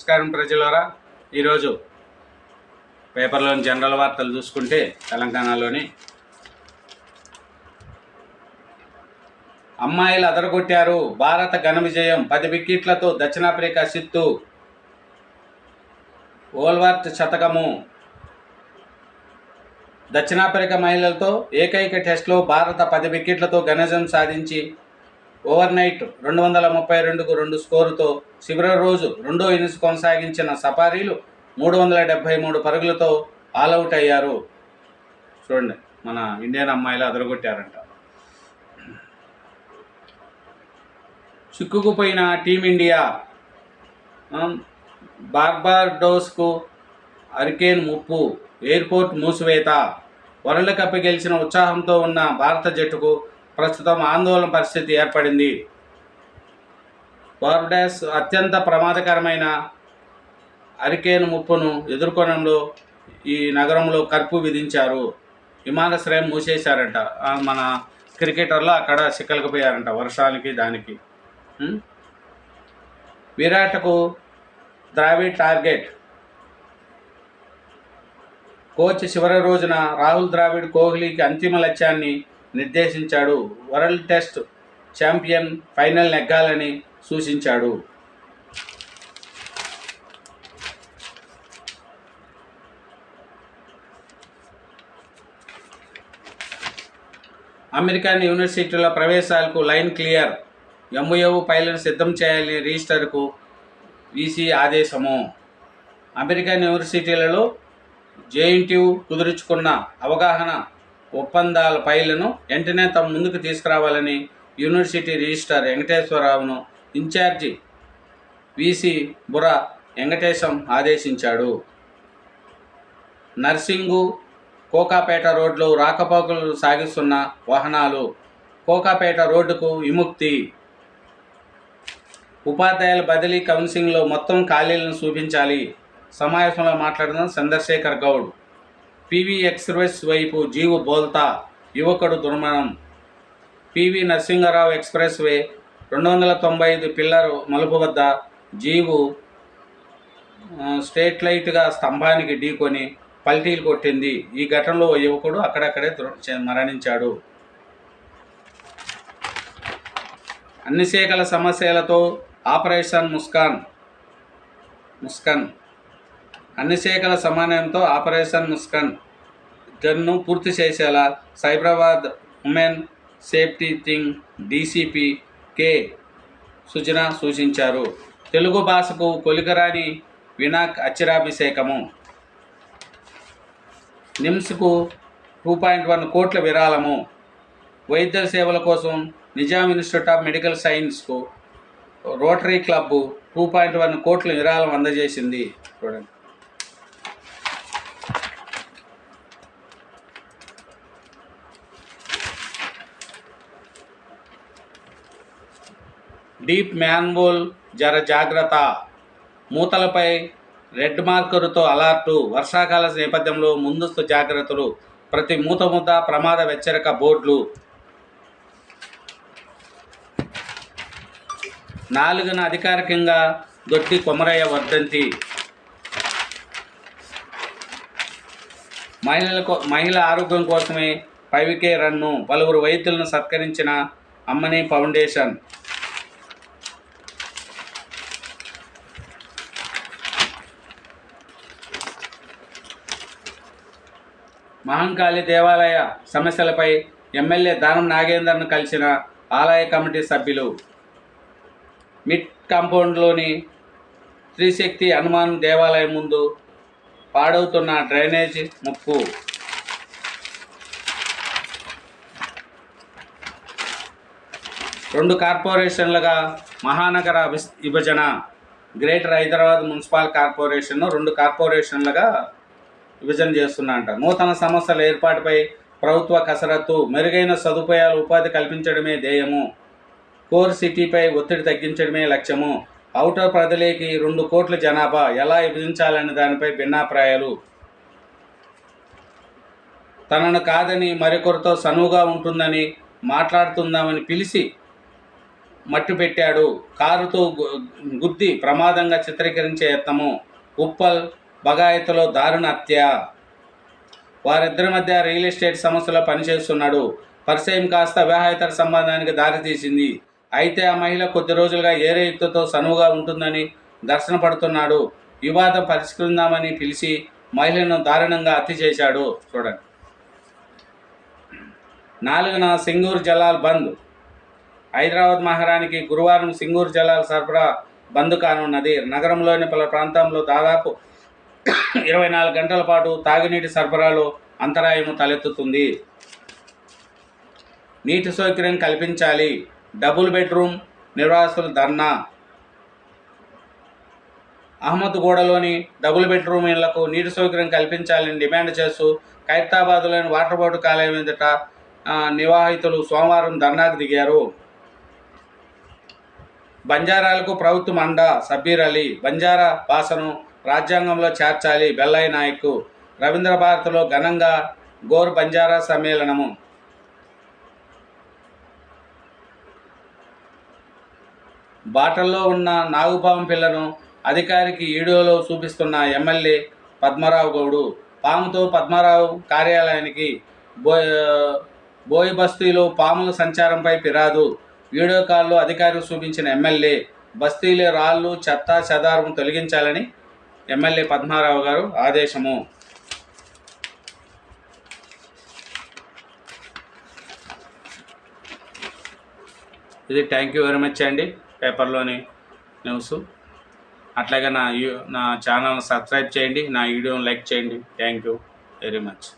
నమస్కారం ప్రజలారా. ఈరోజు పేపర్లోని జనరల్ వార్తలు చూసుకుంటే తెలంగాణలోని అమ్మాయిలు అదరగొట్టారు, భారత ఘన విజయం, 10 వికెట్లతో దక్షిణాఫ్రికా సిత్తు, ఓల్వర్త్ శతకము. దక్షిణాఫ్రికా మహిళలతో ఏకైక టెస్టులో భారత 10 వికెట్లతో ఘన విజయం సాధించి ఓవర్నైట్ 232కు 2 స్కోరుతో చివరి రోజు రెండో ఇన్నింగ్స్ కొనసాగించిన సఫారీలు 373 పరుగులతో ఆల్అవుట్ అయ్యారు. చూడండి, మన ఇండియన్ అమ్మాయిలు అదరగొట్టారంట. చిక్కుకుపోయిన టీమిండియా, బార్బాడోస్కు హరికేన్ ముప్పు, ఎయిర్పోర్ట్ మూసివేత. వరల్డ్ కప్ గెలిచిన ఉత్సాహంతో ఉన్న భారత జట్టుకు ప్రస్తుతం ఆందోళన పరిస్థితి ఏర్పడింది. బార్బడాస్ అత్యంత ప్రమాదకరమైన హరికేన్ ముప్పును ఎదుర్కొనడంలో ఈ నగరంలో కర్ఫ్యూ విధించారు. విమానాశ్రయం మూసేశారంట. మన క్రికెటర్లు అక్కడ చిక్కలకపోయారంట వర్షానికి దానికి. విరాట్కు ద్రావిడ్ టార్గెట్. కోచ్ చివరి రోజున రాహుల్ ద్రావిడ్ కోహ్లీకి అంతిమ లక్ష్యాన్ని నిర్దేశించాడు. వరల్డ్ టెస్ట్ ఛాంపియన్ ఫైనల్ నెగ్గాలని సూచించాడు. అమెరికన్ యూనివర్సిటీల ప్రవేశాలకు లైన్ క్లియర్. ఎంఓయూ ఫైళ్లను సిద్ధం చేయాలని రిజిస్టర్కు వీసీ ఆదేశము. అమెరికన్ యూనివర్సిటీలలో జేఎన్టీయూ కుదుర్చుకున్న అవగాహన ఒప్పందాల ఫైళ్లను వెంటనే తమ ముందుకు తీసుకురావాలని యూనివర్సిటీ రిజిస్ట్రార్ వెంకటేశ్వరరావును ఇన్ఛార్జి వీసీ బుర్ర వెంకటేశం ఆదేశించాడు. నర్సింగు కోకాపేట రోడ్లో రాకపోకలు సాగిస్తున్న వాహనాలు. కోకాపేట రోడ్డుకు విముక్తి. ఉపాధ్యాయుల బదిలీ కౌన్సిలింగ్లో మొత్తం ఖాళీలను చూపించాలి. సమావేశంలో మాట్లాడిన చంద్రశేఖర్ గౌడ్. పివి ఎక్స్ప్రెస్ వైపు జీవు బోల్తా, యువకుడు దుర్మరణం. PV Narasimha Rao expressway 295 pillar మలుపు వద్ద జీవు స్ట్రీట్ లైట్గా స్తంభానికి ఢీకొని పల్టీలు కొట్టింది. ఈ ఘటనలో ఓ యువకుడు అక్కడక్కడే మరణించాడు. అన్ని శాఖల సమస్యలతో ఆపరేషన్ ముస్కాన్. అన్ని శాఖల సమన్వయంతో ఆపరేషన్ ముస్కాన్ గన్ను పూర్తి చేసేలా Cyberabad women safety thing DCP K Sujana సూచించారు. తెలుగు భాషకు కొలికరాని వినాయక్ అక్షరాభిషేకము. నిమ్స్కు 2.1 కోట్ల విరాళము. వైద్య సేవల కోసం నిజాం ఇన్స్టిట్యూట్ ఆఫ్ మెడికల్ సైన్స్కు రోటరీ క్లబ్ 2.1 కోట్ల విరాళం అందజేసింది. చూడండి, డీప్ మ్యాన్హోల్ జర జాగ్రత్త. మూతలపై రెడ్ మార్కరుతో అలర్టు. వర్షాకాల నేపథ్యంలో ముందస్తు జాగ్రత్తలు. ప్రతి మూత ముద్ద ప్రమాద హెచ్చరిక బోర్డులు. 4న అధికారికంగా దొడ్డి కొమరయ్య వర్ధంతి. మహిళల ఆరోగ్యం కోసమే 5K రన్ను. పలువురు వైద్యులను సత్కరించిన అమ్మని ఫౌండేషన్. మహంకాళి దేవాలయ సమస్యలపై ఎమ్మెల్యే దానం నాగేందర్ను కలిసిన ఆలయ కమిటీ సభ్యులు. మిడ్ కాంపౌండ్లోని త్రిశక్తి హనుమాన్ దేవాలయం ముందు పాడవుతున్న డ్రైనేజ్ ముప్పు. రెండు కార్పొరేషన్లుగా మహానగర విభజన. గ్రేటర్ హైదరాబాద్ మున్సిపల్ కార్పొరేషన్ను 2 కార్పొరేషన్లుగా విభజన చేస్తున్నారంట. నూతన సంస్థల ఏర్పాటుపై ప్రభుత్వ కసరత్తు. మెరుగైన సదుపాయాలు, ఉపాధి కల్పించడమే ధ్యేయము. కోర్ సిటీపై ఒత్తిడి తగ్గించడమే లక్ష్యము. ఔటర్ ప్రజలకి 2 కోట్ల జనాభా ఎలా విభజించాలనే దానిపై భిన్నాభిప్రాయాలు. తనను కాదని మరొకరితో సనువుగా ఉంటుందని మాట్లాడుతుందామని పిలిచి మట్టు పెట్టాడు. కారుతో గుద్ది ప్రమాదంగా చిత్రీకరించే యత్నము. ఉప్పల్ బగాయత్లో దారుణ హత్య. వారిద్దరి మధ్య రియల్ ఎస్టేట్ సంస్థలో పనిచేస్తున్నాడు. పరిచయం కాస్త వివాహేతర సంబంధానికి దారితీసింది. అయితే ఆ మహిళ కొద్ది రోజులుగా ఏరే యుక్తితో సనువుగా ఉంటుందని దర్శన పడుతున్నాడు. వివాదం పరిష్కరిందామని పిలిచి మహిళను దారుణంగా హత్య చేశాడు. చూడండి. 4న సింగూరు జలాల్ బంద్. హైదరాబాద్ మహారానికి గురువారం సింగూరు జలాల్ సరఫరా బంద్ కానున్నది. నగరంలోని పలు ప్రాంతాల్లో దాదాపు 24 గంటల పాటు తాగునీటి సరఫరాలో అంతరాయం తలెత్తుతుంది. నీటి సౌకర్యం కల్పించాలి. డబుల్ బెడ్రూమ్ నివాసుల ధర్నా. అహ్మద్గూడలోని డబుల్ బెడ్రూమ్ ఇళ్లకు నీటి సౌకర్యం కల్పించాలని డిమాండ్ చేస్తూ ఖైరతాబాద్లోని వాటర్ బోర్డు కాలేయం ఎదుట నివాహితులు సోమవారం ధర్నాకు దిగారు. బంజారాలకు ప్రభుత్వం అండ. సబ్బీర్ అలీ. బంజారా భాషను రాజ్యాంగంలో చేర్చాలి. బెల్లయ్య నాయక్. రవీంద్ర భారతిలో ఘనంగా గోర్ బంజారా సమ్మేళనము. బాటల్లో ఉన్న నాగుపాము పిల్లను అధికారికి వీడియోలో చూపిస్తున్న ఎమ్మెల్యే పద్మారావు గౌడు. పాముతో పద్మారావు కార్యాలయానికి బోయి బస్తీలో పాముల సంచారంపై ఫిర్యాదు. వీడియో కాల్లో అధికారికి చూపించిన ఎమ్మెల్యే బస్తీలో రాళ్ళు చెత్త చెదారం తొలగించాలని ఎమ్మెల్యే పద్మారావు గారు ఆదేశము. ఇది థ్యాంక్ యూ వెరీ మచ్ అండి. పేపర్లోని న్యూస్. అట్లాగే నా ఛానల్ని సబ్స్క్రైబ్ చేయండి, నా వీడియోని లైక్ చేయండి. Thank you very much.